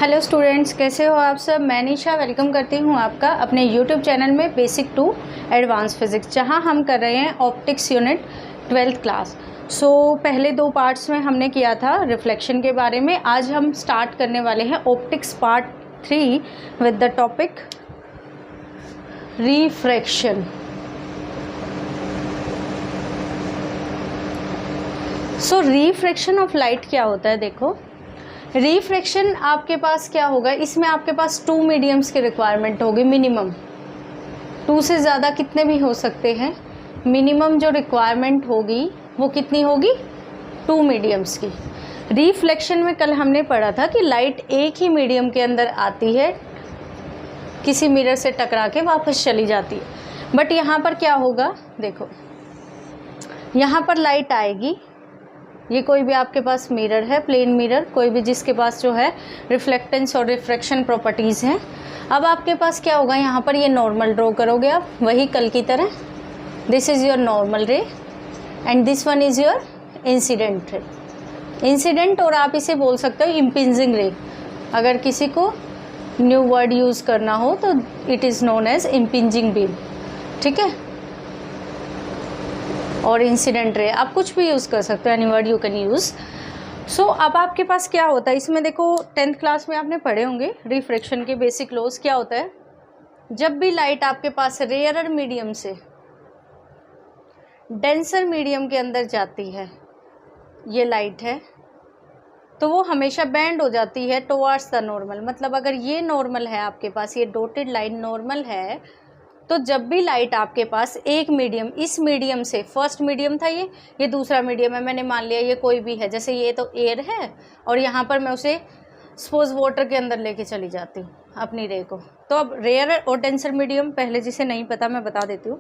Hello students, कैसे हो आप सब। मैं निशा वेलकम करती हूँ आपका अपने यूट्यूब चैनल में बेसिक टू एडवांस फिजिक्स, जहाँ हम कर रहे हैं ऑप्टिक्स यूनिट 12th क्लास। पहले 2 पार्ट्स में हमने किया था रिफ्लेक्शन के बारे में। आज हम स्टार्ट करने वाले हैं optics part 3 with the topic refraction. Refraction of light क्या होता है। देखो, रिफ्रैक्शन आपके पास क्या होगा, इसमें आपके पास 2 मीडियम्स की रिक्वायरमेंट होगी मिनिमम। 2 से ज़्यादा कितने भी हो सकते हैं, मिनिमम जो रिक्वायरमेंट होगी वो कितनी होगी, 2 मीडियम्स की। रिफ्लेक्शन में कल हमने पढ़ा था कि लाइट एक ही मीडियम के अंदर आती है, किसी मिरर से टकरा के वापस चली जाती है। बट यहाँ पर क्या होगा, देखो यहाँ पर लाइट आएगी, ये कोई भी आपके पास मिरर है, प्लेन मिरर, कोई भी जिसके पास जो है रिफ्लेक्टेंस और रिफ्रैक्शन प्रॉपर्टीज़ हैं। अब आपके पास क्या होगा, यहाँ पर ये नॉर्मल ड्रॉ करोगे आप, वही कल की तरह। दिस इज़ योर नॉर्मल रे and this one is your incident रे। इंसिडेंट, और आप इसे बोल सकते हो इम्पिंजिंग रे। अगर किसी को न्यू वर्ड यूज़ करना हो तो it is known as impinging beam, ठीक है। और इंसिडेंट रे आप कुछ भी यूज़ कर सकते हो, any word you can use. अब आपके पास क्या होता है, इसमें देखो 10th क्लास में आपने पढ़े होंगे रिफ्रैक्शन के बेसिक लॉज। क्या होता है, जब भी लाइट आपके पास रेयरर मीडियम से डेंसर मीडियम के अंदर जाती है, ये लाइट है, तो वो हमेशा बैंड हो जाती है टुवर्ड्स द नॉर्मल। मतलब अगर ये नॉर्मल है आपके पास, ये डॉटेड लाइन नॉर्मल है, तो जब भी लाइट आपके पास एक मीडियम, इस मीडियम से, फर्स्ट मीडियम था ये दूसरा मीडियम है, मैंने मान लिया ये कोई भी है, जैसे ये तो एयर है और यहाँ पर मैं उसे सपोज वाटर के अंदर लेके चली जाती हूँ अपनी रे को। तो अब रेयर और डेंसर मीडियम, पहले जिसे नहीं पता मैं बता देती हूँ।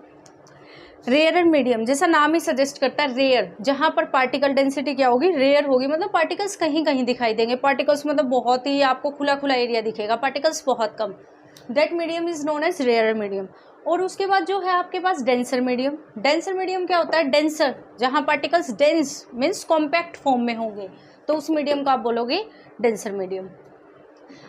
रेयर मीडियम जैसा नाम ही सजेस्ट करता है, रेयर, जहाँ पर पार्टिकल डेंसिटी क्या होगी, रेयर होगी। मतलब पार्टिकल्स कहीं कहीं दिखाई देंगे, पार्टिकल्स मतलब बहुत ही आपको खुला खुला एरिया दिखेगा, पार्टिकल्स बहुत कम। That medium is known as rare medium. और उसके बाद जो है आपके पास डेंसर मीडियम। डेंसर मीडियम क्या होता है, डेंसर, जहाँ particles dense means compact form में होंगे, तो उस मीडियम को आप बोलोगे डेंसर मीडियम।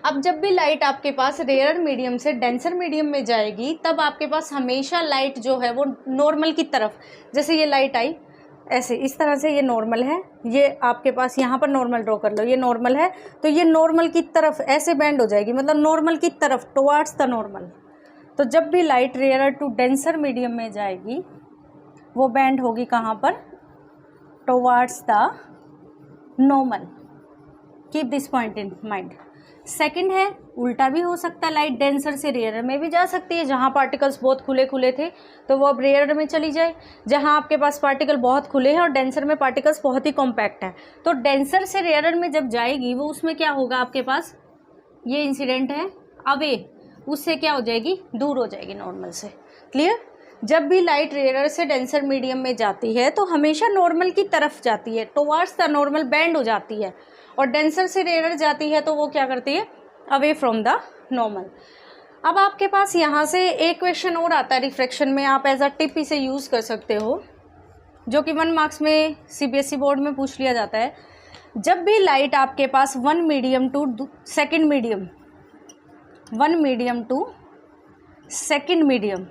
अब जब भी लाइट आपके पास रेयर मीडियम से डेंसर मीडियम में जाएगी, तब आपके पास हमेशा लाइट जो है वो नॉर्मल की तरफ, जैसे ये लाइट आई ऐसे, इस तरह से ये नॉर्मल है, ये आपके पास यहाँ पर नॉर्मल ड्रॉ कर लो, ये नॉर्मल है, तो ये नॉर्मल की तरफ ऐसे बैंड हो जाएगी, मतलब नॉर्मल की तरफ, टुवर्ड्स द नॉर्मल। तो जब भी light rare to denser medium में जाएगी, वो बैंड होगी कहाँ पर, towards the normal. Keep this point in mind. Second है, उल्टा भी हो सकता है, लाइट डेंसर से रेयर में भी जा सकती है। जहाँ पार्टिकल्स बहुत खुले खुले थे तो वो अब रेयर में चली जाए, जहाँ आपके पास पार्टिकल बहुत खुले हैं और डेंसर में पार्टिकल्स बहुत ही कॉम्पैक्ट है, तो डेंसर से रेयर में जब जाएगी वो, उसमें क्या होगा आपके पास, ये इंसिडेंट है अवे, उससे क्या हो जाएगी, दूर हो जाएगी नॉर्मल से। क्लियर। जब भी लाइट रेयर से डेंसर मीडियम में जाती है तो हमेशा नॉर्मल की तरफ जाती है, टुवर्ड्स द नॉर्मल बैंड हो जाती है। और डेंसर से रेयर जाती है तो वो क्या करती है, अवे फ्रॉम द नॉर्मल। अब आपके पास यहाँ से एक क्वेश्चन और आता है रिफ्रैक्शन में, आप एज अ टिप इसे यूज़ कर सकते हो, जो कि 1 मार्क्स में CBSE बोर्ड में पूछ लिया जाता है। जब भी लाइट आपके पास 1 medium to second medium, 1 medium to second medium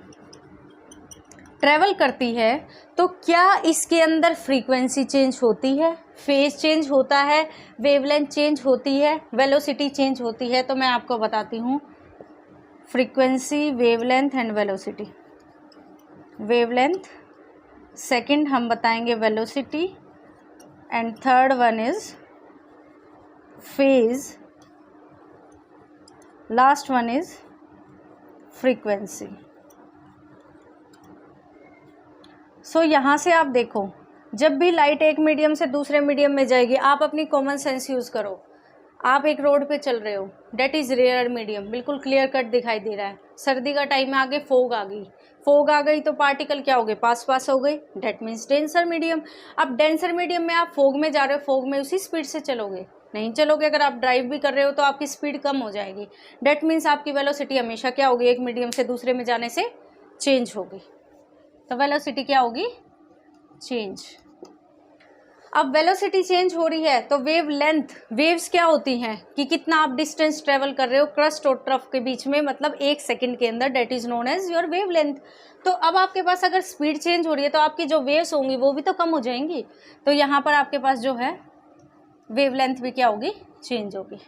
travel करती है, तो क्या इसके अंदर फ्रीक्वेंसी चेंज होती है, फेज चेंज होता है, वेवलेंथ चेंज होती है, वेलोसिटी चेंज होती है? तो मैं आपको बताती हूँ, frequency, wavelength and velocity. Wavelength, second हम बताएंगे velocity, and third one is phase, last one is frequency. यहाँ से आप देखो, जब भी लाइट एक मीडियम से दूसरे मीडियम में जाएगी, आप अपनी कॉमन सेंस यूज़ करो। आप एक रोड पे चल रहे हो, डेट इज़ रेयर मीडियम, बिल्कुल क्लियर कट दिखाई दे रहा है। सर्दी का टाइम है, आगे फोग आ गई, फोग आ गई तो पार्टिकल क्या हो गए, पास पास हो गए, डेट मीन्स डेंसर मीडियम। अब डेंसर मीडियम में आप फोग में जा रहे हो, फोग में उसी स्पीड से चलोगे नहीं चलोगे। अगर आप ड्राइव भी कर रहे हो तो आपकी स्पीड कम हो जाएगी, डेट मीन्स आपकी वेलोसिटी हमेशा क्या होगी, एक मीडियम से दूसरे में जाने से चेंज होगी। तो वेलोसिटी क्या होगी, चेंज। अब वेलोसिटी चेंज हो रही है तो वेव लेंथ, वेव्स क्या होती हैं कि कितना आप डिस्टेंस ट्रेवल कर रहे हो क्रस्ट और ट्रफ के बीच में, मतलब 1 सेकंड के अंदर, that is known as your wavelength. तो अब आपके पास अगर स्पीड चेंज हो रही है तो आपकी जो वेव्स होंगी वो भी तो कम हो जाएंगी। तो यहाँ पर आपके पास जो है वेव लेंथ भी क्या होगी, चेंज होगी।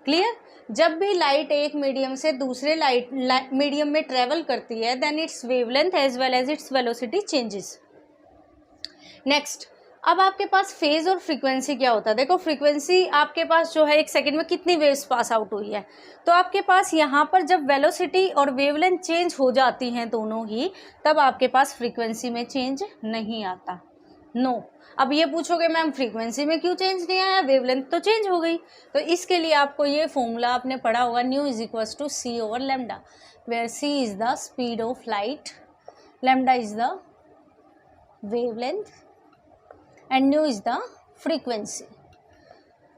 क्लियर। जब भी लाइट एक मीडियम से दूसरे मीडियम में ट्रेवल करती है then its wavelength as well as its velocity changes. Next, अब आपके पास फेज और फ्रीक्वेंसी क्या होता है। देखो फ्रीक्वेंसी आपके पास जो है 1 सेकंड में कितनी वेव्स पास आउट हुई है, तो आपके पास यहाँ पर जब वेलोसिटी और वेवलेंथ चेंज हो जाती हैं दोनों ही, तब आपके पास फ्रीक्वेंसी में चेंज नहीं आता। नो अब ये पूछोगे मैम फ्रीक्वेंसी में क्यों चेंज नहीं आया, वेवलेंथ तो चेंज हो गई। तो इसके लिए आपको ये फॉर्मूला आपने पढ़ा होगा, nu is equals to c over lambda, where c is the speed of light, lambda is the wavelength and nu is the frequency.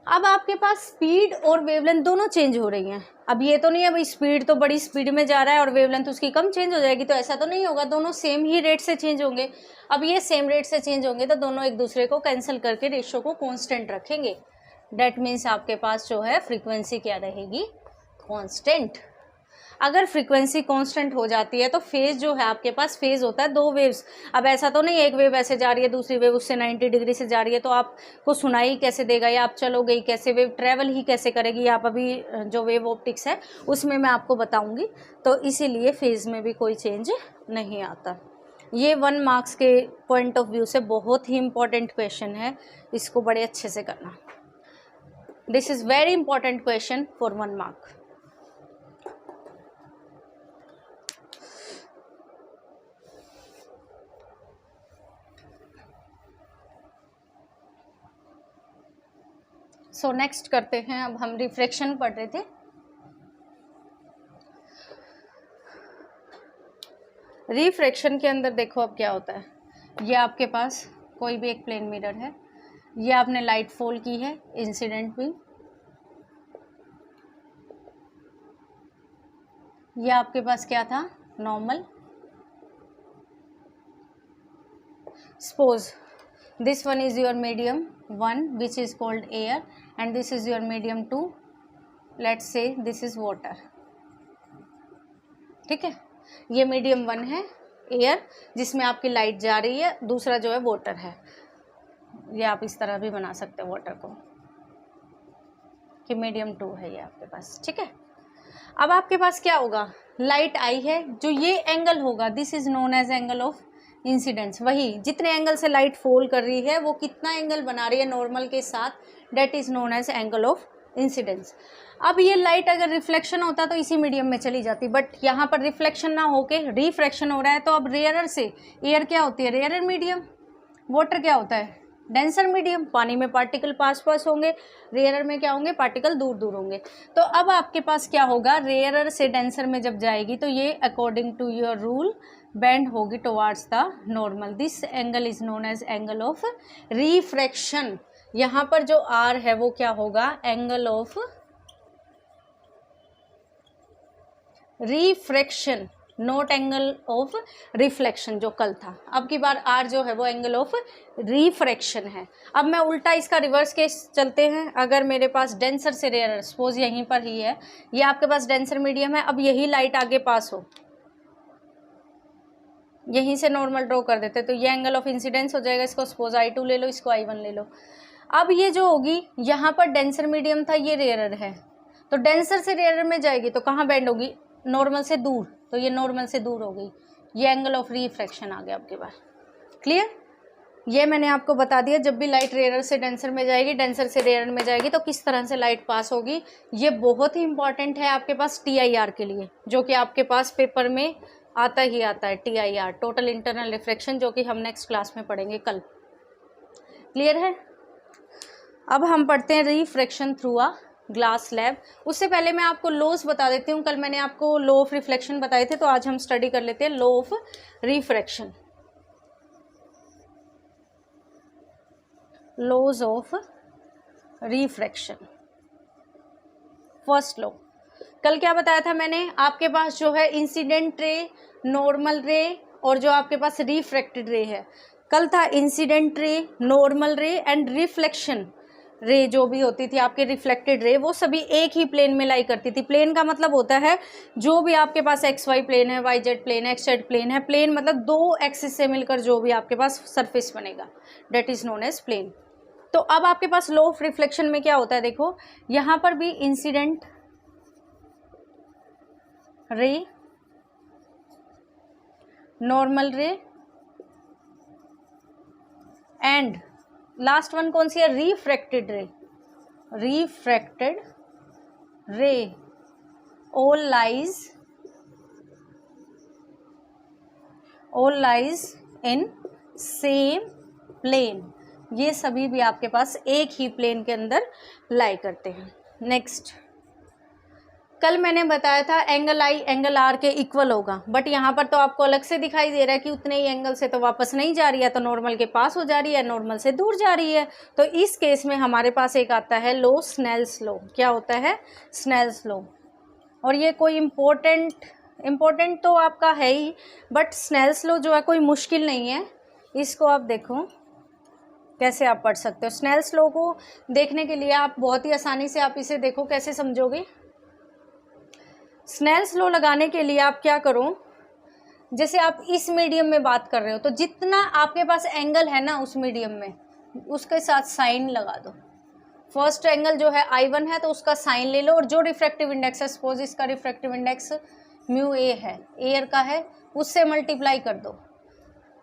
अब आपके पास स्पीड और वेवलेंथ दोनों चेंज हो रही हैं। अब ये तो नहीं है भाई स्पीड तो बड़ी स्पीड में जा रहा है और वेवलेंथ उसकी कम चेंज हो जाएगी, तो ऐसा तो नहीं होगा, दोनों सेम ही रेट से चेंज होंगे। अब ये सेम रेट से चेंज होंगे तो दोनों एक दूसरे को कैंसिल करके रेशियो को कांस्टेंट रखेंगे। डेट मीन्स आपके पास जो है फ्रीक्वेंसी क्या रहेगी, कांस्टेंट। अगर फ्रीक्वेंसी कांस्टेंट हो जाती है तो फेज जो है आपके पास, फेज होता है 2 वेव्स। अब ऐसा तो नहीं एक वेव ऐसे जा रही है दूसरी वेव उससे 90 डिग्री से जा रही है, तो आपको सुनाई कैसे देगा या आप चलोगे ही कैसे, वेव ट्रेवल ही कैसे करेगी। आप अभी जो वेव ऑप्टिक्स है उसमें मैं आपको बताऊंगी। तो इसीलिए फेज में भी कोई चेंज नहीं आता। ये 1 मार्क्स के पॉइंट ऑफ व्यू से बहुत ही इंपॉर्टेंट क्वेश्चन है, इसको बड़े अच्छे से करना। This is very important question for 1 mark. So next करते हैं, अब हम रिफ्रैक्शन पढ़ रहे थे। रिफ्रैक्शन के अंदर देखो अब क्या होता है, ये आपके पास कोई भी एक प्लेन मिरर है, ये आपने लाइट फॉल की है, इंसिडेंट भी, ये आपके पास क्या था, normal. Suppose this one is your medium 1 which is called air and this is your medium 2, let's say this is water। ठीक है, ये मीडियम 1 है एयर जिसमें आपकी लाइट जा रही है, दूसरा जो है वाटर है। ये आप इस तरह भी बना सकते हो वाटर को कि मीडियम 2 है ये आपके पास। ठीक है, अब आपके पास क्या होगा, लाइट आई है, जो ये एंगल होगा this is known as angle of incidence. वही जितने एंगल से लाइट फॉल कर रही है वो कितना एंगल बना रही है नॉर्मल के साथ, that is known as angle of incidence. अब ये लाइट अगर रिफ्लेक्शन होता तो इसी मीडियम में चली जाती, बट यहाँ पर रिफ्लेक्शन ना होके रिफ्रैक्शन हो रहा है, तो अब रेयरर से, एयर क्या होती है रेयरर मीडियम, वाटर क्या होता है डेंसर मीडियम, पानी में पार्टिकल पास पास होंगे, रेयरर में क्या होंगे पार्टिकल दूर दूर होंगे। तो अब आपके पास क्या होगा, रेयरर से डेंसर में जब जाएगी तो ये according to your rule bend होगी towards the normal. This angle is known as angle of refraction. यहाँ पर जो आर है वो क्या होगा, angle of refraction, not angle of reflection जो कल था। अब की बार आर जो है वो एंगल ऑफ रिफ्रैक्शन है। अब मैं उल्टा इसका रिवर्स केस चलते हैं, अगर मेरे पास डेंसर से रेयरर, सपोज यहीं पर ही है, ये आपके पास डेंसर मीडियम है, अब यही लाइट आगे पास हो, यहीं से नॉर्मल ड्रॉ कर देते तो ये एंगल ऑफ इंसिडेंस हो जाएगा, इसको सपोज I2 ले लो, इसको I1 ले लो। अब ये जो होगी यहाँ पर डेंसर मीडियम था, ये रेयरर है, तो डेंसर से रेयरर में जाएगी तो कहाँ बेंड होगी, नॉर्मल से दूर, तो ये नॉर्मल से दूर हो गई, ये एंगल ऑफ रिफ्रैक्शन आ गया आपके पास। क्लियर, ये मैंने आपको बता दिया, जब भी लाइट रेयरर से डेंसर में जाएगी, डेंसर से रेयरर में जाएगी तो किस तरह से लाइट पास होगी। ये बहुत ही इंपॉर्टेंट है आपके पास TIR के लिए, जो कि आपके पास पेपर में आता ही आता है, TIR टोटल इंटरनल रिफ्रैक्शन, जो कि हम नेक्स्ट क्लास में पढ़ेंगे कल। क्लियर है। अब हम पढ़ते हैं refraction through a glass slab. उससे पहले मैं आपको लॉज बता देती हूँ, कल मैंने आपको लॉ ऑफ रिफ्लेक्शन बताए थे, तो आज हम स्टडी कर लेते हैं law of refraction. Laws of refraction. First law, कल क्या बताया था मैंने, आपके पास जो है इंसिडेंट रे, नॉर्मल रे और जो आपके पास रिफ्रैक्टेड रे है, कल था इंसिडेंट रे, नॉर्मल रे एंड रिफ्लेक्शन रे, जो भी होती थी आपके रिफ्लेक्टेड रे, वो सभी एक ही प्लेन में लाई करती थी। प्लेन का मतलब होता है जो भी आपके पास एक्स वाई प्लेन है, वाई जेड प्लेन है, एक्स जेड प्लेन है। प्लेन मतलब दो एक्सिस से मिलकर जो भी आपके पास सरफेस बनेगा, that is known as plane. तो अब आपके पास लॉ ऑफ रिफ्लेक्शन में क्या होता है, देखो यहाँ पर भी इंसिडेंट रे, नॉर्मल रे एंड लास्ट वन कौन सी है, रिफ्रैक्टेड रे। रिफ्रैक्टेड रे all lies in same plane। ये सभी भी आपके पास एक ही प्लेन के अंदर लाई करते हैं। नेक्स्ट, कल मैंने बताया था एंगल आई एंगल आर के इक्वल होगा, बट यहाँ पर तो आपको अलग से दिखाई दे रहा है कि उतने ही एंगल से तो वापस नहीं जा रही है, तो नॉर्मल के पास हो जा रही है, नॉर्मल से दूर जा रही है। तो इस केस में हमारे पास एक आता है लॉ, स्नेल्स लॉ। क्या होता है, स्नेल्स लॉ। और ये कोई इम्पोर्टेंट तो आपका है ही, बट स्नेल्स लॉ जो है कोई मुश्किल नहीं है। इसको आप देखो कैसे आप पढ़ सकते हो। स्नेल्स लॉ को देखने के लिए आप बहुत ही आसानी से आप इसे देखो, कैसे समझोगे। स्नेल्स लॉ लगाने के लिए आप क्या करो, जैसे आप इस मीडियम में बात कर रहे हो, तो जितना आपके पास एंगल है ना उस मीडियम में, उसके साथ साइन लगा दो। फर्स्ट एंगल जो है I1 है, तो उसका साइन ले लो, और जो रिफ्रैक्टिव इंडेक्स है, सपोज इसका रिफ्रैक्टिव इंडेक्स म्यू ए है, एयर का है, उससे मल्टीप्लाई कर दो।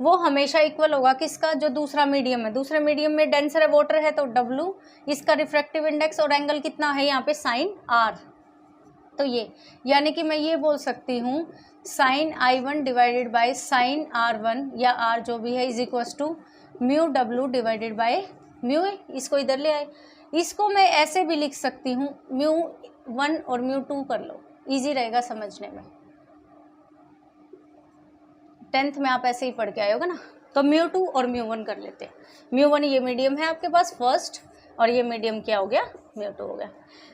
वो हमेशा इक्वल होगा किसका, जो दूसरा मीडियम है। दूसरे मीडियम में डेंसर है, वाटर है, तो W इसका रिफ्रैक्टिव इंडेक्स, और एंगल कितना है यहाँ पे, साइन R। तो ये यानी कि मैं ये बोल सकती हूँ sign I1 divided by sign R1 या R जो भी है is equals to mu W divided by mu A. इसको इधर ले आए, इसको मैं ऐसे भी लिख सकती हूँ, म्यू 1 और म्यू 2 कर लो, इजी रहेगा समझने में। 10th में आप ऐसे ही पढ़ के आए होगा ना। तो म्यू 2 और म्यू 1 कर लेते हैं। म्यू 1 ये मीडियम है आपके पास फर्स्ट, और ये मीडियम क्या हो गया, म्यू 2 हो गया।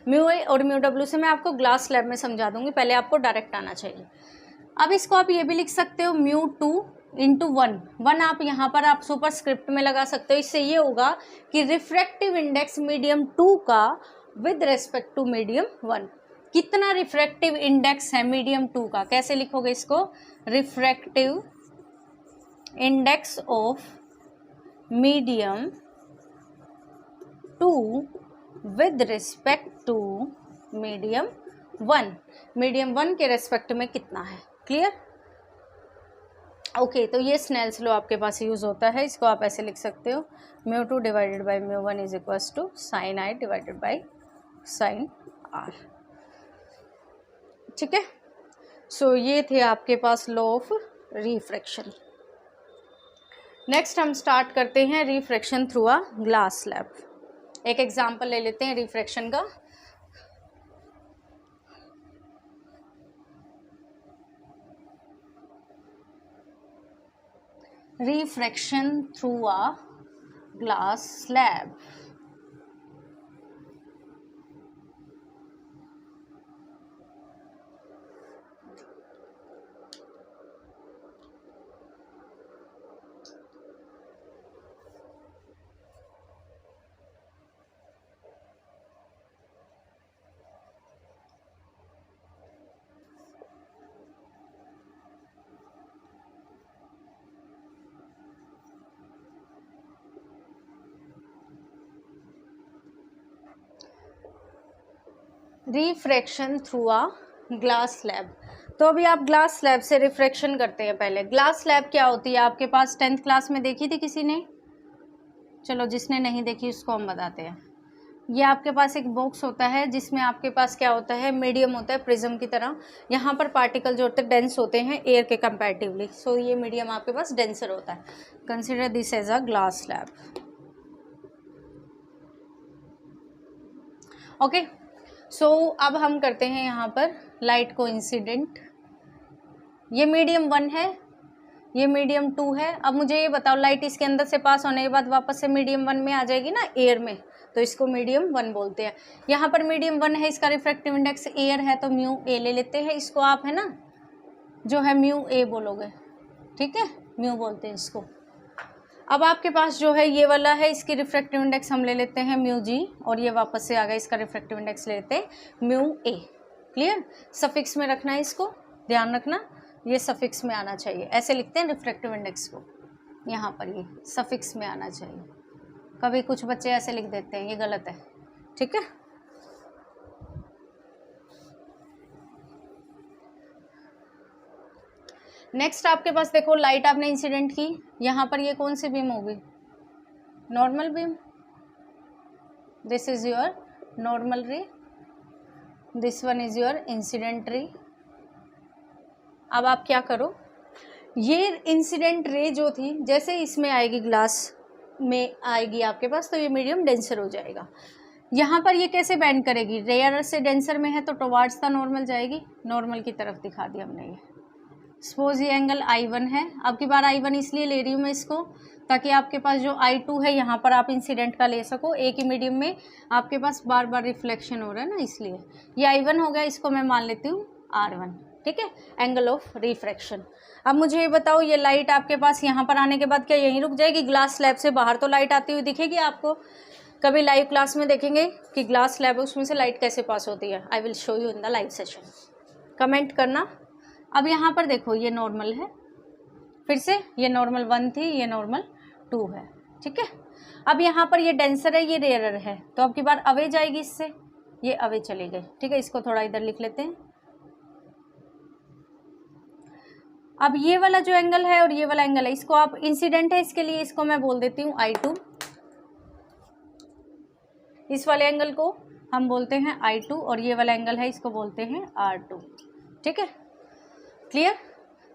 म्यू ए और म्यू W से मैं आपको ग्लास स्लैब में समझा दूंगी, पहले आपको डायरेक्ट आना चाहिए। अब इसको आप ये भी लिख सकते हो म्यू 2 इंटू 1 आप यहाँ पर आप सुपर स्क्रिप्ट में लगा सकते हो। इससे ये होगा कि रिफ्रैक्टिव इंडेक्स मीडियम 2 का विद रेस्पेक्ट टू मीडियम 1, कितना रिफ्रैक्टिव इंडेक्स है मीडियम 2 का, कैसे लिखोगे इसको, refractive index of medium 2 with respect to medium 1। Medium 1 के रेस्पेक्ट में कितना है, क्लियर। ओके, तो ये स्नेल्स लॉ आपके पास यूज़ होता है। इसको आप ऐसे लिख सकते हो, mu 2 divided by mu 1 is equals to sine I divided by sine R। ठीक है, सो ये थे आपके पास लॉ ऑफ रिफ्रैक्शन। नेक्स्ट हम स्टार्ट करते हैं refraction through a glass slab. एक एग्जांपल ले लेते हैं रिफ्रैक्शन का। Refraction through a glass slab। Refraction through a glass slab. तो अभी आप ग्लास स्लैब से रिफ्रैक्शन करते हैं। पहले ग्लास स्लैब क्या होती है आपके पास 10th क्लास में देखी थी किसी ने, चलो जिसने नहीं देखी उसको हम बताते हैं। ये आपके पास एक बॉक्स होता है जिसमें आपके पास क्या होता है, मीडियम होता है प्रिज्म की तरह। यहाँ पर पार्टिकल जो होते हैं डेंस होते हैं एयर के कंपैरेटिवली, सो ये मीडियम आपके पास डेंसर होता है। Consider this as a glass slab. Okay, so अब हम करते हैं यहाँ पर लाइट को इंसिडेंट। ये मीडियम 1 है, ये मीडियम 2 है। अब मुझे ये बताओ, लाइट इसके अंदर से पास होने के बाद वापस से मीडियम 1 में आ जाएगी ना एयर में, तो इसको मीडियम 1 बोलते हैं। यहाँ पर मीडियम 1 है, इसका रिफ्रैक्टिव इंडेक्स एयर है, तो म्यू ए ले लेते हैं। इसको आप है ना जो है म्यू ए बोलोगे, ठीक है, म्यू बोलते हैं इसको। अब आपके पास जो है ये वाला है, इसकी रिफ्रैक्टिव इंडेक्स हम ले लेते हैं म्यू जी, और ये वापस से आ गया, इसका रिफ्रैक्टिव इंडेक्स ले लेते हैं म्यू ए। क्लियर? सफिक्स में रखना है इसको, ध्यान रखना ये सफिक्स में आना चाहिए, ऐसे लिखते हैं रिफ्रैक्टिव इंडेक्स को, यहाँ पर ये सफिक्स में आना चाहिए। कभी कुछ बच्चे ऐसे लिख देते हैं, ये गलत है। ठीक है, नेक्स्ट आपके पास देखो, लाइट आपने इंसिडेंट की, यहाँ पर ये कौन सी बीम होगी? Normal beam. This is your normal ray, this one is your incident ray. अब आप क्या करो, ये इंसिडेंट रे जो थी जैसे इसमें आएगी, ग्लास में आएगी आपके पास, तो ये मीडियम डेंसर हो जाएगा। यहाँ पर ये कैसे बैंड करेगी? रेयर से डेंसर में है तो टुवर्ड्स द नॉर्मल जाएगी, नॉर्मल की तरफ दिखा दिया हमने। ये सपोज ये एंगल I1 है, अब की बार I1 इसलिए ले रही हूँ मैं इसको ताकि आपके पास जो I2 है यहाँ पर आप इंसिडेंट का ले सको, एक ही मीडियम में आपके पास बार बार रिफ्लेक्शन हो रहा है ना, इसलिए ये I1 हो गया, इसको मैं मान लेती हूँ R1। ठीक है, एंगल ऑफ रिफ्रैक्शन। अब मुझे ये बताओ, ये लाइट आपके पास यहाँ पर आने के बाद क्या यहीं रुक जाएगी? ग्लास स्लैब से बाहर तो लाइट आती हुई दिखेगी आपको, कभी लाइव क्लास में देखेंगे कि ग्लास स्लैब है उसमें से लाइट कैसे पास होती है। I will show you in the live session, comment करना। अब यहाँ पर देखो, ये नॉर्मल है, फिर से ये नॉर्मल 1 थी, ये नॉर्मल 2 है। ठीक है, अब यहाँ पर ये डेंसर है, ये रेयरर है, तो अब की बार अवे जाएगी इससे, ये अवे चली गई। ठीक है, इसको थोड़ा इधर लिख लेते हैं। अब ये वाला जो एंगल है और ये वाला एंगल है, इसको आप इंसिडेंट है, इसके लिए इसको मैं बोल देती हूँ I2। इस वाले एंगल को हम बोलते हैं I2, और ये वाला एंगल है, इसको बोलते हैं R2। ठीक है, क्लियर?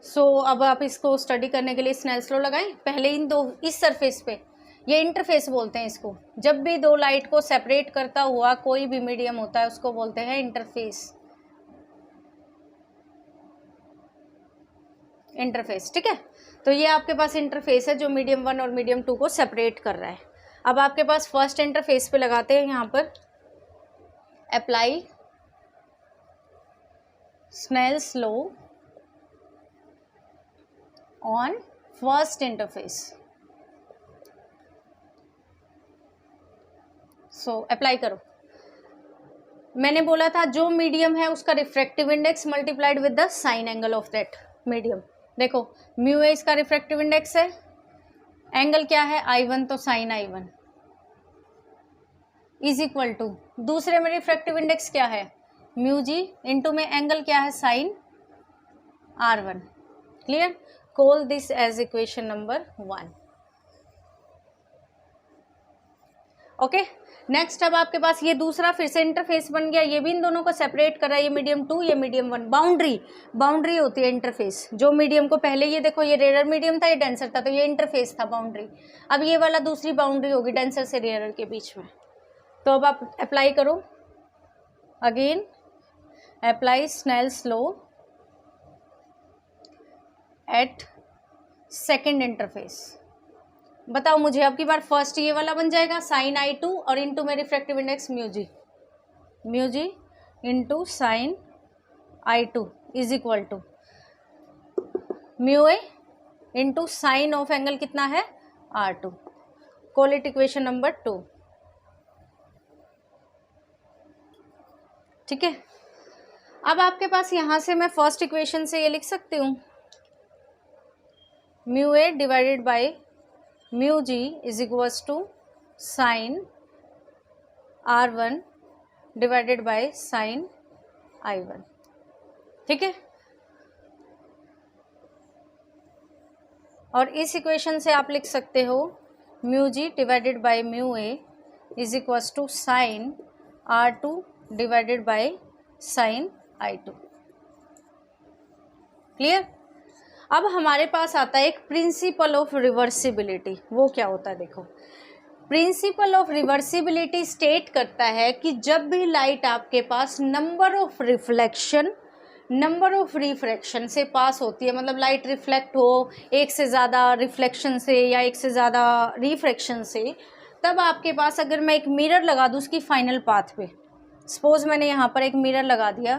सो अब आप इसको स्टडी करने के लिए स्नेल्स लॉ लगाएं। पहले इन दो, इस सरफेस पे, ये इंटरफेस बोलते हैं इसको, जब भी दो लाइट को सेपरेट करता हुआ कोई भी मीडियम होता है उसको बोलते हैं इंटरफेस। इंटरफेस, ठीक है, तो ये आपके पास इंटरफेस है जो मीडियम 1 और मीडियम 2 को सेपरेट कर रहा है। अब आपके पास फर्स्ट इंटरफेस पे लगाते हैं, यहाँ पर apply Snell's law on first interface. So apply करो। मैंने बोला था जो मीडियम है उसका refractive index multiplied with the sine angle of that medium. देखो म्यू ए इसका रिफ्रैक्टिव इंडेक्स है, एंगल क्या है I1, तो sign I1 is equal to, दूसरे में रिफ्रैक्टिव इंडेक्स क्या है म्यू जी, इंटू में एंगल क्या है sine R1। Clear? Call this as equation number 1। Okay, next अब आपके पास ये दूसरा फिर से इंटरफेस बन गया, ये भी इन दोनों को सेपरेट कर रहा है, ये मीडियम 2, ये मीडियम 1। बाउंड्री होती है इंटरफेस, जो मीडियम को पहले ये देखो ये रेयर मीडियम था, ये डेंसर था, तो ये इंटरफेस था, बाउंड्री। अब ये वाला दूसरी बाउंड्री होगी डेंसर से रेयर के बीच में। तो अब आप अप्लाई करो, again apply Snell's law at second interface. बताओ मुझे, अब की बार फर्स्ट ये वाला बन जाएगा साइन I2 और इंटू में refractive index mu g into sine I2 is equal to mu A into sine of angle कितना है R2। Call it equation number 2। ठीक है, अब आपके पास यहां से मैं फर्स्ट इक्वेशन से ये लिख सकती हूँ, mu a divided by mu g is equals to sine R1 divided by sine I1। ठीक है, और इस इक्वेशन से आप लिख सकते हो mu g divided by mu a is equals to sine R2 divided by sine I2। Clear? अब हमारे पास आता है एक प्रिंसिपल ऑफ रिवर्सिबिलिटी। वो क्या होता है देखो, प्रिंसिपल ऑफ रिवर्सिबिलिटी स्टेट करता है कि जब भी लाइट आपके पास number of reflection number of refraction से पास होती है, मतलब लाइट रिफ्लेक्ट हो एक से ज़्यादा रिफ्लेक्शन से या एक से ज़्यादा रिफ्रैक्शन से, तब आपके पास अगर मैं एक मिरर लगा दूँ उसकी फाइनल पाथ पे, सपोज मैंने यहाँ पर एक मिरर लगा दिया,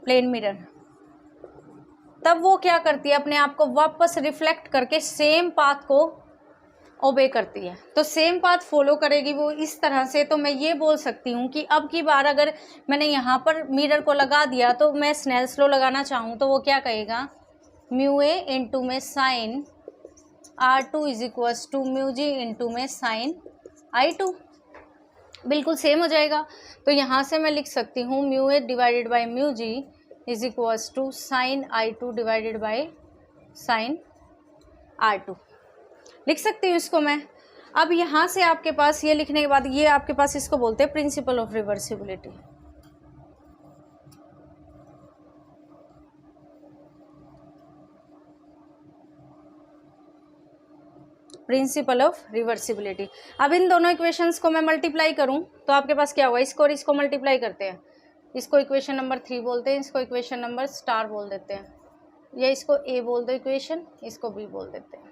प्लेन मिरर, तब वो क्या करती है अपने आप को वापस रिफ्लेक्ट करके सेम पाथ को ओबे करती है, तो सेम पाथ फॉलो करेगी वो इस तरह से। तो मैं ये बोल सकती हूँ कि अब की बार अगर मैंने यहाँ पर मिरर को लगा दिया तो मैं स्नेल्स लॉ लगाना चाहूँ तो वो क्या कहेगा, म्यू ए इंटू में sine R2 is equals to mu g into में साइन I2, बिल्कुल सेम हो जाएगा। तो यहाँ से मैं लिख सकती हूँ mu a divided by mu g is equals to sine I2 divided by sine R2, लिख सकती हूँ इसको मैं। अब यहाँ से आपके पास ये लिखने के बाद ये आपके पास इसको बोलते हैं principal of reversibility. Principal of reversibility. अब इन दोनों इक्वेशंस को मैं मल्टीप्लाई करूं तो आपके पास क्या हुआ, इसको और इसको मल्टीप्लाई करते हैं, इसको इक्वेशन नंबर 3 बोलते हैं, इसको इक्वेशन नंबर स्टार बोल देते हैं, या इसको ए बोल दो इक्वेशन, इसको बी बोल देते हैं।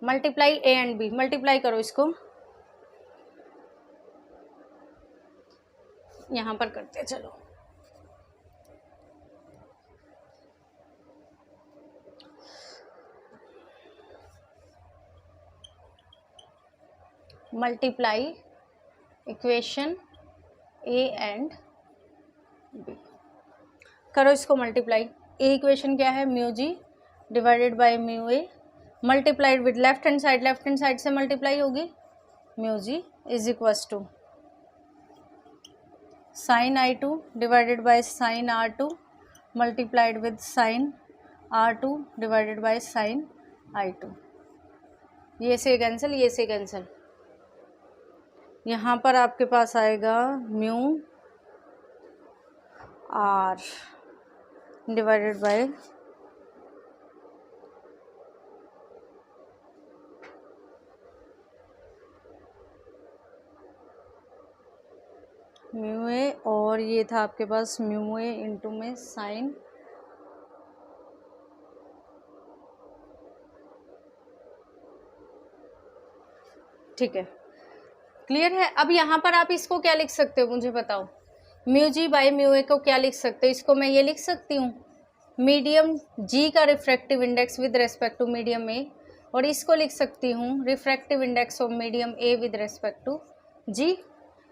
Multiply a and b, multiply करो इसको, यहाँ पर करते हैं, चलो multiply equation a and b, करो इसको मल्टीप्लाई। ए इक्वेशन क्या है, mu g divided by mu a multiplied with left hand side से मल्टीप्लाई होगी, mu g is equals to sine I2 divided by sine R2 multiplied with sine R2 divided by sine I2, ये से cancel, ये से cancel, यहाँ पर आपके पास आएगा mu R divided by mu A, और ये था आपके पास म्यू ए इंटू में साइन ठीक है, क्लियर है। अब यहाँ पर आप इसको क्या लिख सकते हो मुझे बताओ, mu G by mu A को क्या लिख सकते हो, इसको मैं ये लिख सकती हूँ मीडियम जी का refractive index with respect to medium a, और इसको लिख सकती हूँ refractive index of medium a with respect to g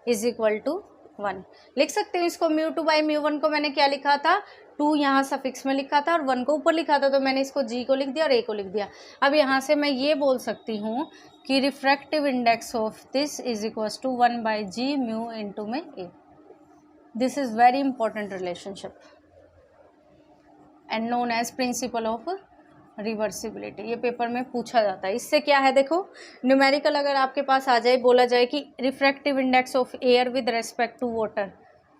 is equal to 1, लिख सकते हूँ इसको। म्यू 2 बाई म्यू 1 को मैंने क्या लिखा था, 2 यहाँ सफिक्स में लिखा था और 1 को ऊपर लिखा था, तो मैंने इसको जी को लिख दिया और ए को लिख दिया। अब यहाँ से मैं ये बोल सकती हूँ कि refractive index of this is equals to 1 by G mu into में A. This is very important relationship and known as principle of reversibility, ये पेपर में पूछा जाता है। इससे क्या है देखो, न्यूमेरिकल अगर आपके पास आ जाए, बोला जाए कि refractive index of air with respect to water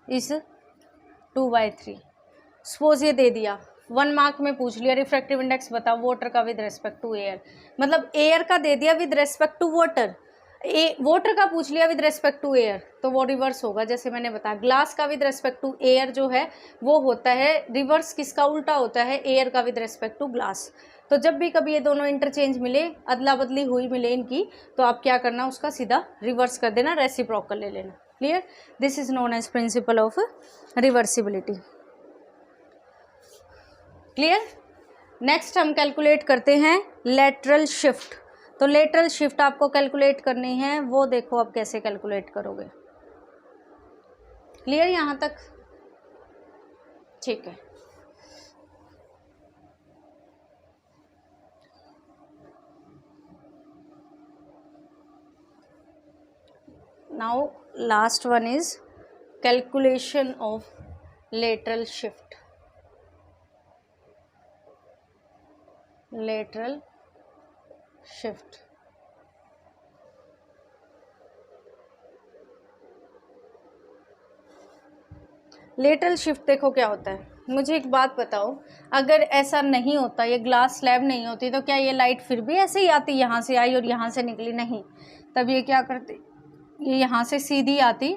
is 2/3, suppose ये दे दिया 1 मार्क में पूछ लिया रिफ्रैक्टिव इंडेक्स बताओ वाटर का विद रेस्पेक्ट टू एयर, मतलब एयर का दे दिया with respect to water, water का पूछ लिया विद रेस्पेक्ट टू एयर, तो वो रिवर्स होगा। जैसे मैंने बताया ग्लास का विद रेस्पेक्ट टू एयर जो है वो होता है रिवर्स, किसका उल्टा होता है, एयर का विद रेस्पेक्ट टू ग्लास। तो जब भी कभी ये दोनों इंटरचेंज मिले, अदला बदली हुई मिले इनकी, तो आप क्या करना, उसका सीधा रिवर्स कर देना, रेसिप्रोकल ले लेना। Clear, this is known as principle of reversibility. Clear, next हम कैलकुलेट करते हैं लेटरल शिफ्ट। तो लेटरल शिफ्ट आपको कैलकुलेट करनी है, वो देखो आप कैसे कैलकुलेट करोगे। क्लियर यहाँ तक, ठीक है। Now last one is calculation of lateral shift. Lateral shift, lateral shift देखो क्या होता है। मुझे एक बात बताओ, अगर ऐसा नहीं होता, ये ग्लास स्लैब नहीं होती, तो क्या ये लाइट फिर भी ऐसे ही आती, यहाँ से आई और यहाँ से निकली? नहीं, तब ये क्या करती, ये यहाँ से सीधी आती,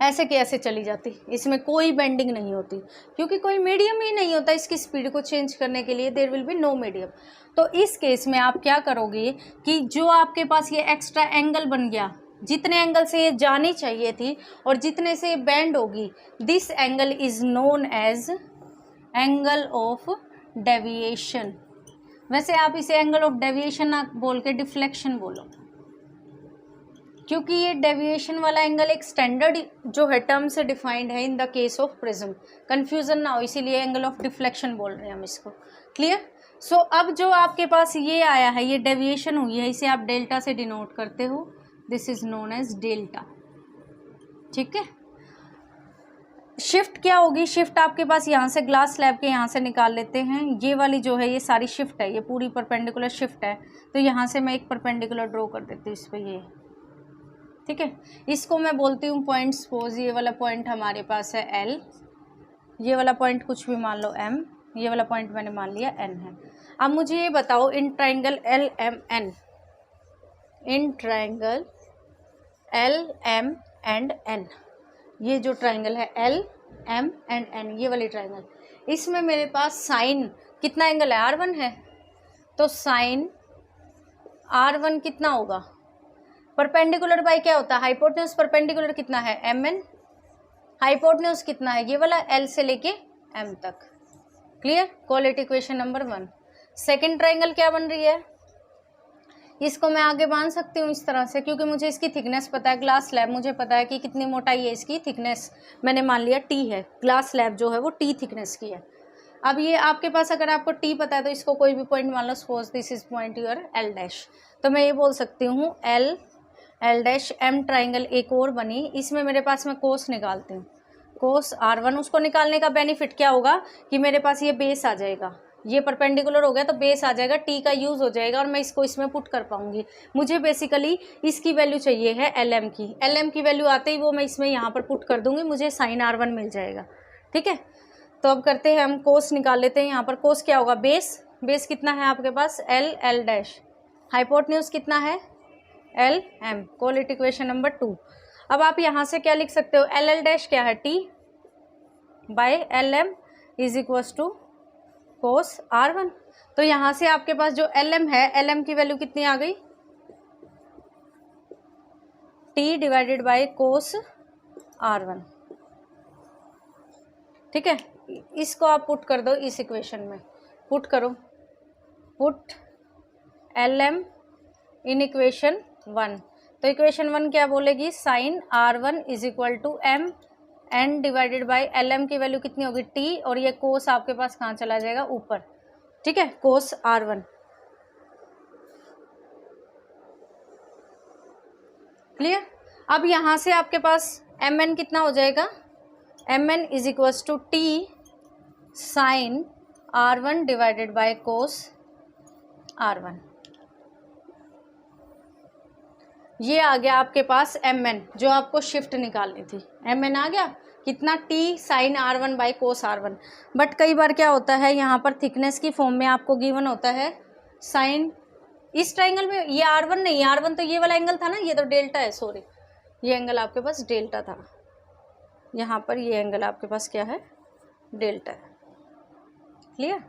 ऐसे के ऐसे चली जाती, इसमें कोई बेंडिंग नहीं होती, क्योंकि कोई मीडियम ही नहीं होता इसकी स्पीड को चेंज करने के लिए, there will be no medium. तो इस केस में आप क्या करोगे कि जो आपके पास ये एक्स्ट्रा एंगल बन गया, जितने एंगल से ये जानी चाहिए थी और जितने से ये बेंड होगी, this angle is known as angle of deviation. वैसे आप इसे एंगल ऑफ डेविएशन ना बोल के डिफ्लेक्शन बोलो, क्योंकि ये डेविएशन वाला एंगल एक स्टैंडर्ड जो है टर्म से डिफाइंड है in the case of prism, confusion ना हो, इसीलिए एंगल ऑफ डिफ्लेक्शन बोल रहे हैं हम इसको। क्लियर? सो अब जो आपके पास ये आया है, ये डेविएशन हुई है, इसे आप डेल्टा से डिनोट करते हो, this is known as delta. ठीक है, शिफ्ट क्या होगी? शिफ्ट आपके पास यहाँ से ग्लास स्लैब के यहाँ से निकाल लेते हैं, ये वाली जो है ये सारी शिफ्ट है, ये पूरी परपेंडिकुलर शिफ्ट है, तो यहाँ से मैं एक परपेंडिकुलर ड्रॉ कर देती हूँ इस पर, ये ठीक है। इसको मैं बोलती हूँ पॉइंट, सपोज ये वाला पॉइंट हमारे पास है L, ये वाला पॉइंट कुछ भी मान लो M, ये वाला पॉइंट मैंने मान लिया N है। अब मुझे ये बताओ in triangle LMN, in triangle LM and N, ये जो ट्राइंगल है LM एंड N, ये वाली ट्राइंगल, इसमें मेरे पास साइन कितना एंगल है? R1 है, तो साइन R1 कितना होगा? परपेंडिकुलर बाय क्या होता है? हाइपोटेन्यूज। परपेंडिकुलर कितना है? MN। हाइपोटेन्यूज कितना है? ये वाला L से लेके M तक। Clear? Coordinate equation number 1। Second triangle क्या बन रही है? इसको मैं आगे बांध सकती हूँ इस तरह से, क्योंकि मुझे इसकी थिकनेस पता है। ग्लास स्लैब मुझे पता है कि कितनी मोटाई है इसकी, थिकनेस मैंने मान लिया T है, ग्लास स्लैब जो है वो T थिकनेस की है। अब ये आपके पास अगर आपको T पता है तो इसको कोई भी पॉइंट मान लो, suppose this is point your L dash, तो मैं ये बोल सकती हूँ L डैश M ट्राइंगल एक और बनी, इसमें मेरे पास मैं कोस निकालती हूँ, कोस R1। उसको निकालने का बेनिफिट क्या होगा कि मेरे पास ये बेस आ जाएगा, ये परपेंडिकुलर हो गया तो बेस आ जाएगा, T का यूज़ हो जाएगा और मैं इसको इसमें पुट कर पाऊंगी। मुझे बेसिकली इसकी वैल्यू चाहिए है LM की, LM की वैल्यू आते ही वो मैं इसमें यहाँ पर पुट कर दूंगी, मुझे साइन R1 मिल जाएगा। ठीक है, तो अब करते हैं हम कोस निकाल लेते हैं। यहाँ पर कोस क्या होगा? बेस कितना है आपके पास? L डैश, हाइपोटेन्यूज कितना है? LM। Coordinate equation number 2। अब आप यहाँ से क्या लिख सकते हो? L डैश क्या है? T by LM is equals to cos R1। तो यहाँ से आपके पास जो LM है, LM की वैल्यू कितनी आ गई? T divided by cos R1। ठीक है, इसको आप पुट कर दो इस इक्वेशन में, पुट करो, पुट LM इन इक्वेशन 1। तो इक्वेशन 1 क्या बोलेगी? Sine R1 is equal to M N divided by LM की वैल्यू कितनी होगी? T, और ये कोस आपके पास कहाँ चला जाएगा? ऊपर। ठीक है, कोस R1। क्लियर? अब यहाँ से आपके पास MN कितना हो जाएगा? MN is equals to T sine R1 divided by cos R1। ये आ गया आपके पास MN, जो आपको शिफ्ट निकालनी थी। MN आ गया कितना? T sine R1 by cos R1। But कई बार क्या होता है, यहाँ पर थिकनेस की फॉर्म में आपको गिवन होता है साइन, इस ट्राइंगल में ये R1 नहीं, R1 तो ये वाला एंगल था ना, ये तो डेल्टा है, सॉरी, ये एंगल आपके पास डेल्टा था, यहाँ पर ये एंगल आपके पास क्या है? डेल्टा है। क्लियर?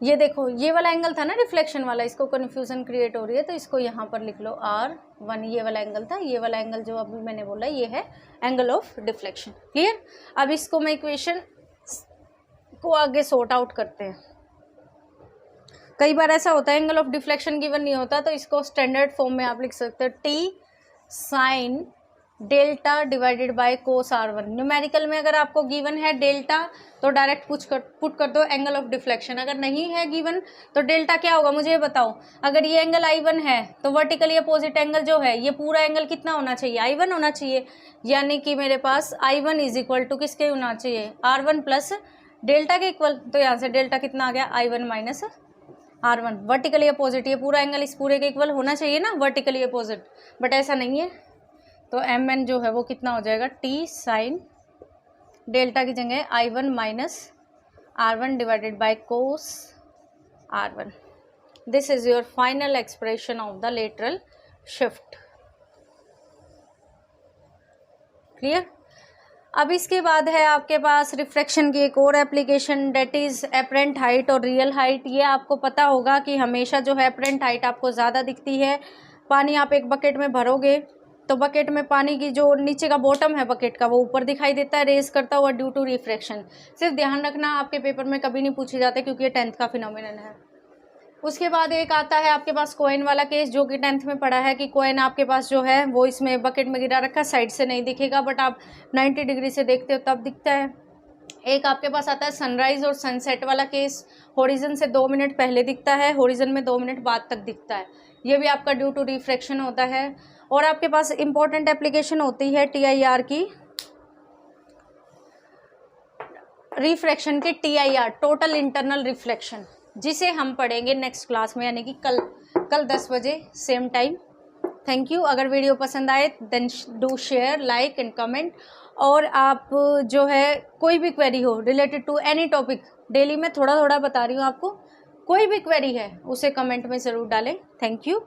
ये देखो, ये वाला एंगल था ना रिफ्लेक्शन वाला, इसको कन्फ्यूजन क्रिएट हो रही है तो इसको यहाँ पर लिख लो R1, ये वाला एंगल था, ये वाला एंगल जो अभी मैंने बोला ये है एंगल ऑफ डिफ्लेक्शन। क्लियर? अब इसको मैं इक्वेशन को आगे सॉर्ट आउट करते हैं। कई बार ऐसा होता है एंगल ऑफ डिफ्लेक्शन गिवन नहीं होता, तो इसको स्टैंडर्ड फॉर्म में आप लिख सकते हो T sine delta divided by cos R1। Numerical में अगर आपको गिवन है डेल्टा तो डायरेक्ट पुट कर दो एंगल ऑफ डिफ्लेक्शन, अगर नहीं है गिवन तो डेल्टा क्या होगा मुझे बताओ। अगर ये एंगल I1 है तो वर्टिकली अपोजिट एंगल जो है ये पूरा एंगल कितना होना चाहिए? I1 होना चाहिए, यानी कि मेरे पास I1 इज इक्वल टू किसके होना चाहिए? R1 प्लस डेल्टा के इक्वल। तो यहाँ से डेल्टा कितना आ गया? I1 minus R1। Vertically opposite, ये पूरा एंगल इस पूरे के इक्वल होना चाहिए ना, वर्टिकली अपोजिट, बट ऐसा नहीं है, तो MN जो है वो कितना हो जाएगा? T साइन डेल्टा की जगह I1 minus R1 divided by cos R1। This is your final expression of the lateral shift. Clear? अब इसके बाद है आपके पास रिफ्रैक्शन की एक और application, that is apparent height और रियल हाइट। ये आपको पता होगा कि हमेशा जो है एपरेंट हाइट आपको ज़्यादा दिखती है। पानी आप एक बकेट में भरोगे तो बकेट में पानी की जो नीचे का बॉटम है बकेट का वो ऊपर दिखाई देता है रेस करता हुआ ड्यू टू रिफ्रैक्शन। सिर्फ ध्यान रखना, आपके पेपर में कभी नहीं पूछे जाते क्योंकि ये 10th का फिनोमिनन है। उसके बाद एक आता है आपके पास कॉइन वाला केस, जो कि 10th में पढ़ा है कि कॉइन आपके पास जो है वो इसमें बकेट में गिरा रखा, साइड से नहीं दिखेगा, बट आप 90 डिग्री से देखते हो तब दिखता है। एक आपके पास आता है सनराइज और सनसेट वाला केस, होरिजन से 2 मिनट पहले दिखता है, होरिजन में 2 मिनट बाद तक दिखता है। ये भी आपका ड्यू टू रिफ्रैक्शन होता है। और आपके पास इंपॉर्टेंट एप्लीकेशन होती है TIR की, रिफ्रैक्शन की TIR, टोटल इंटरनल रिफ्लेक्शन, जिसे हम पढ़ेंगे नेक्स्ट क्लास में, यानी कि कल 10 बजे सेम टाइम। Thank you. अगर वीडियो पसंद आए then do share, like and comment. और आप जो है कोई भी क्वेरी हो related to any topic, daily मैं थोड़ा थोड़ा बता रही हूँ आपको, कोई भी क्वेरी है उसे कमेंट में ज़रूर डालें। Thank you.